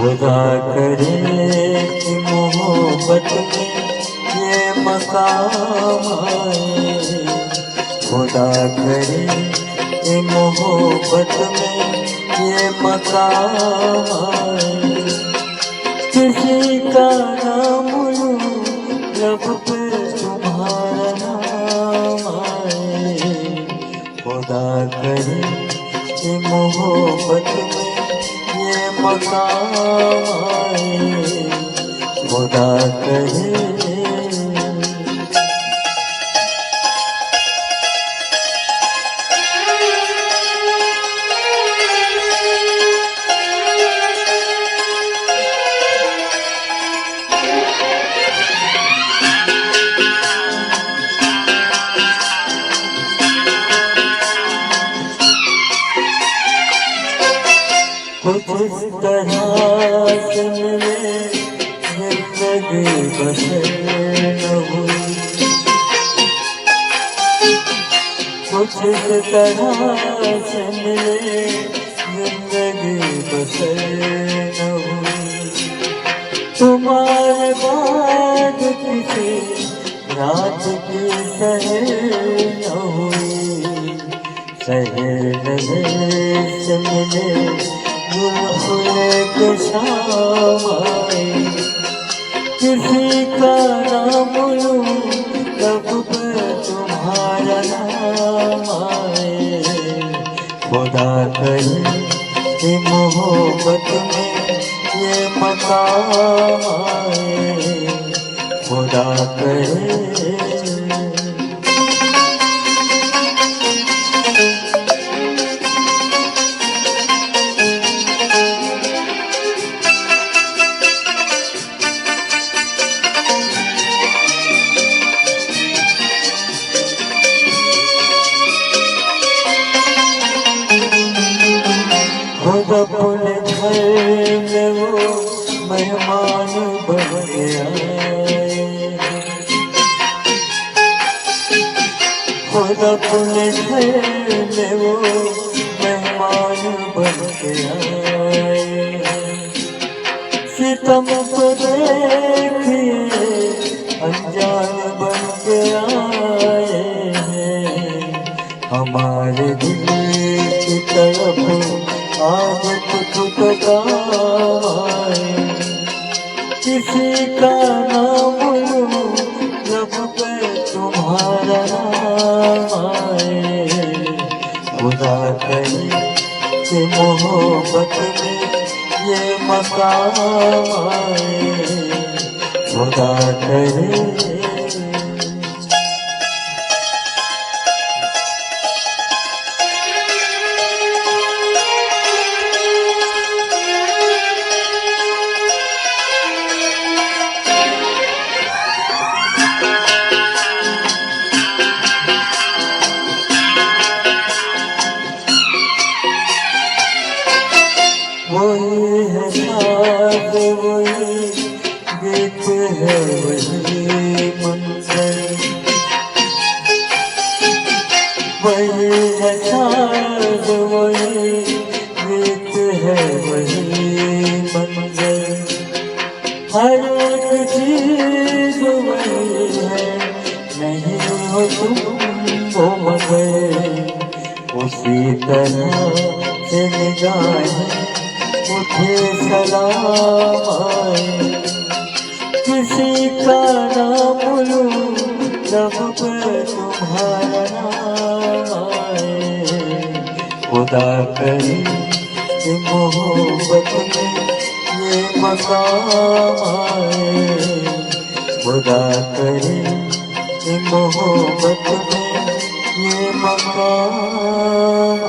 खुदा करे कि मोहब्बत में ये मकाम आए। खुदा करे कि मोहब्बत में ये मकाम आए। किसी का नाम लूं लब पे तुम्हारा नाम आए। खुदा करे कि मोहब्बत में ये मकाम आए। खुदा करे। कुछ इस तरह से मिले जिंदगी बसर न हुई। कुछ इस तरह से मिले जिंदगी बसर न हुई। तुम्हारे बाद किसी रात की सहर न हुई। सहर नजर से मिले के शाम आए। किसी का नाम लूं तब पे तुम्हारा नाम आए। खुदा करे कि मोहब्बत में ये मकाम आए। खुदा करे। खुद अपने घर में वो मेहमान बन गया। खुद अपने घर में वो मेहमान बन गया। सितम को देखिए अनजान बन के आए हैं। हमारे दिल की तरफ आज कुछ काम आए। किसी का नाम लूं लब पे तुम्हारा नाम आए। खुदा करे कि मोहब्बत में ये मकाम आए। खुदा करे। वही है साथ वही गीत है वही मंजर। वही है साथ वही गीत है वही मंजर। हर एक चीज वही है नहीं हो तुम वो मगर। उसी तरह से निगाहें मुझे सलाम आए। किसी का नाम लूं तब पे तुम्हारा नाम आए। खुदा करे कि मोहब्बत में ये मकाम आए। खुदा करे कि मोहब्बत में ये मकाम